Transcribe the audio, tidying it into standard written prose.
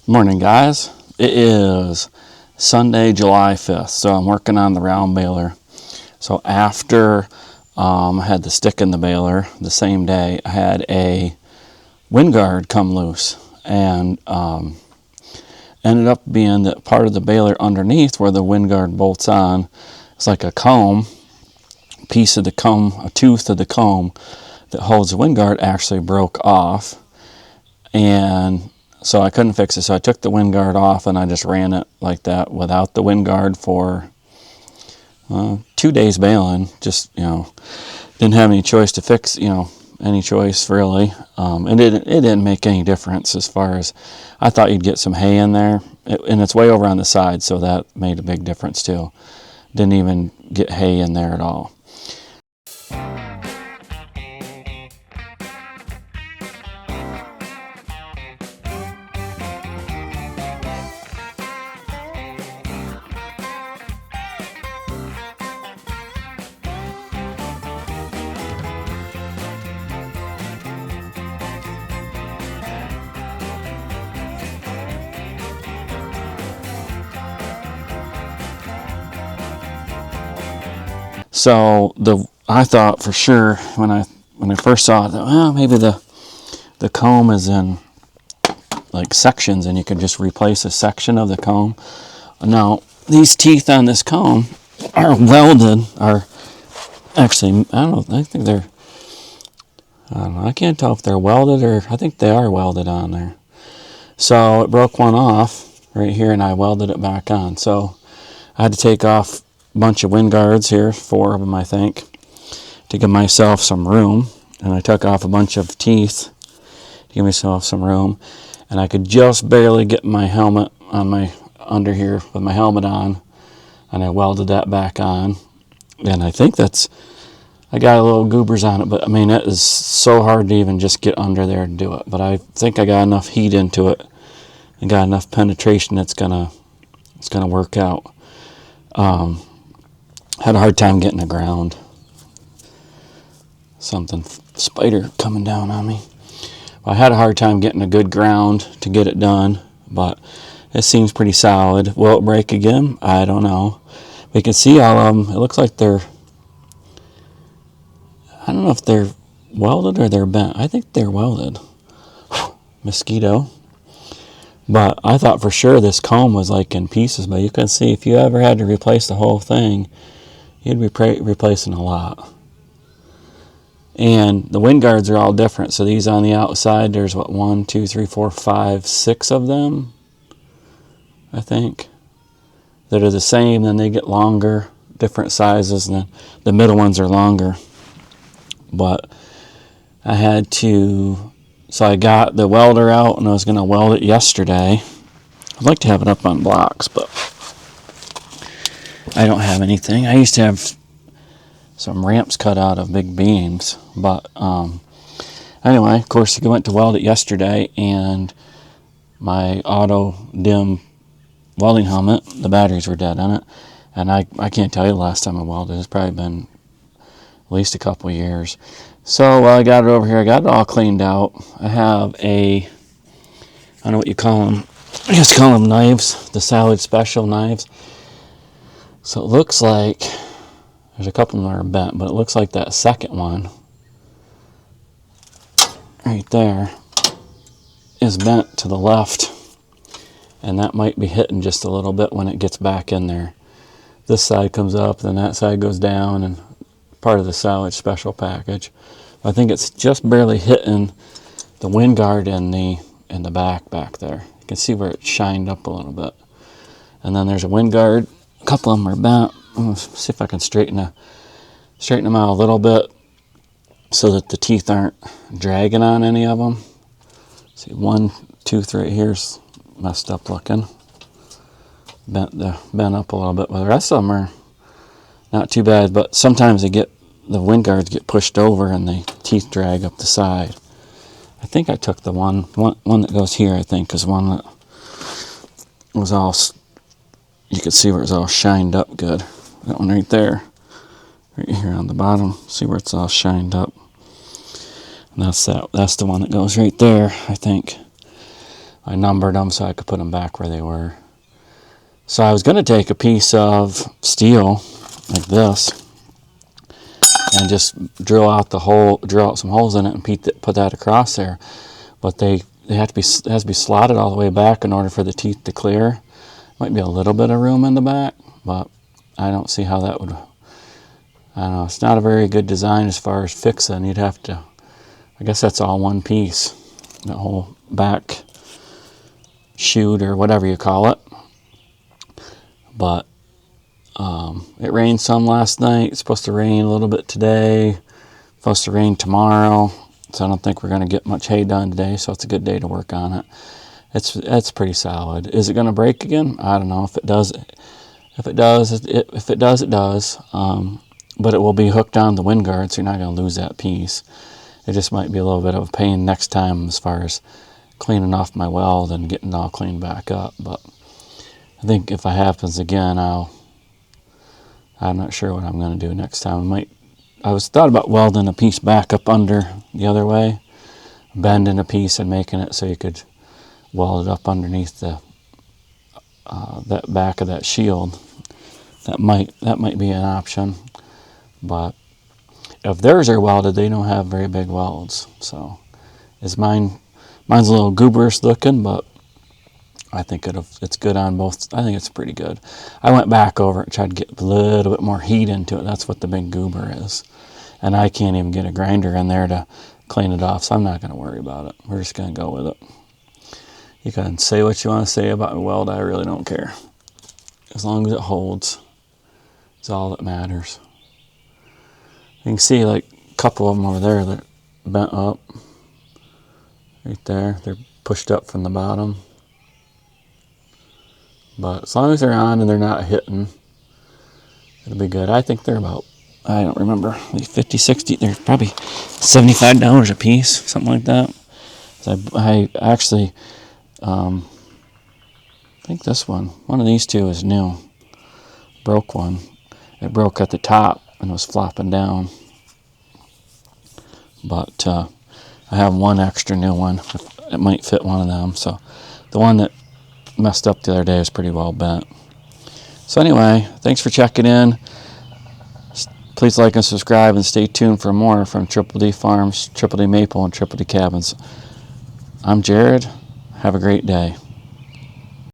Morning, guys. It is Sunday, July 5th, so I'm working on the round baler. So after I had the stick in the baler the same day, I had a wind guard come loose, and ended up being that part of the baler underneath where the wind guard bolts on, it's like a comb, piece of the comb, a tooth of the comb that holds the wind guard actually broke off, and so I couldn't fix it. So I took the wind guard off and I just ran it like that without the wind guard for 2 days baling. Just, didn't have any choice to fix, any choice really. And it didn't make any difference as far as, I thought you'd get some hay in there. And it's way over on the side, so that made a big difference too. Didn't even get hay in there at all. So I thought for sure when I first saw it that, well, maybe the comb is in like sections and you can just replace a section of the comb. Now these teeth on this comb are welded, are actually, I think they're, I can't tell if they're welded or, I think they are welded on there. So it broke one off right here and I welded it back on. So I had to take off bunch of wind guards here, 4 of them I think, to give myself some room, and I took off a bunch of teeth to give myself some room, and I could just barely get my helmet on my under here with my helmet on, and I welded that back on, and I think I got a little goobers on it, but I mean it is so hard to even just get under there to do it, but I think I got enough heat into it and got enough penetration that's gonna work out. Had a hard time getting the ground. Spider coming down on me. Well, I had a hard time getting a good ground to get it done, but it seems pretty solid. Will it break again? I don't know. We can see all of them. It looks like I don't know if they're welded or they're bent. I think they're welded. Mosquito. But I thought for sure this comb was like in pieces, but you can see if you ever had to replace the whole thing, you'd be replacing a lot. And the wind guards are all different. So these on the outside, there's 1, 2, 3, 4, 5, 6 of them, I think, that are the same. Then they get longer, different sizes, and then the middle ones are longer. But I had to, so I got the welder out and I was going to weld it yesterday. I'd like to have it up on blocks, but I don't have anything. I used to have some ramps cut out of big beams, but anyway, of course, I went to weld it yesterday, and my auto dim welding helmet, the batteries were dead on it, and I can't tell you the last time I welded. It's probably been at least a couple of years. So I got it over here. I got it all cleaned out. I have I don't know what you call them. I guess call them knives, the Salvage Special knives. So it looks like there's a couple of them that are bent, but it looks like that second one right there is bent to the left, and that might be hitting just a little bit when it gets back in there. This side comes up, then that side goes down, and part of the Salvage Special package. I think it's just barely hitting the wind guard in the back there. You can see where it shined up a little bit. And then there's a wind guard. A couple of them are bent. Let's see if I can straighten them out a little bit so that the teeth aren't dragging on any of them. See, one tooth right here's messed up looking. Bent up a little bit, but the rest of them are not too bad. But sometimes the wind guards get pushed over and the teeth drag up the side. I think I took the one that goes here, I think, is one that was all, you could see where it was all shined up good. That one right there, right here on the bottom, see where it's all shined up. And that's the one that goes right there, I think. I numbered them so I could put them back where they were. So I was going to take a piece of steel like this and just drill out some holes in it and put that across there. But it has to be slotted all the way back in order for the teeth to clear. Might be a little bit of room in the back, but I don't see how that would. I don't know. It's not a very good design as far as fixing. You'd have to. I guess that's all one piece. That whole back chute or whatever you call it. But it rained some last night. It's supposed to rain a little bit today. Supposed to rain tomorrow. So I don't think we're going to get much hay done today. So it's a good day to work on it. It's pretty solid. Is it going to break again? I don't know. If it does, it does. But it will be hooked on the wind guard, so you're not going to lose that piece. It just might be a little bit of a pain next time as far as cleaning off my weld and getting it all cleaned back up. But I think if it happens again, I'm not sure what I'm going to do next time. I was thought about welding a piece back up under the other way, bending a piece and making it so you could weld it up underneath the that back of that shield. That might be an option. But if theirs are welded, they don't have very big welds. So mine's a little gooberish looking, but I think it's good on both. I think it's pretty good. I went back over it and tried to get a little bit more heat into it. That's what the big goober is. And I can't even get a grinder in there to clean it off, so I'm not going to worry about it. We're just going to go with it. You can say what you want to say about a weld. I really don't care. As long as it holds, it's all that matters. You can see like a couple of them over there that bent up. Right there. They're pushed up from the bottom. But as long as they're on and they're not hitting, it'll be good. I think they're about, I don't remember, like 50, 60, they're probably $75 a piece, something like that. So I actually, I think this one of these two is new. Broke one. It broke at the top and was flopping down. But I have one extra new one. It might fit one of them. So the one that messed up the other day is pretty well bent. So anyway, thanks for checking in. Please like and subscribe and stay tuned for more from Triple D Farms, Triple D Maple, and Triple D Cabins. I'm Jared. Have a great day.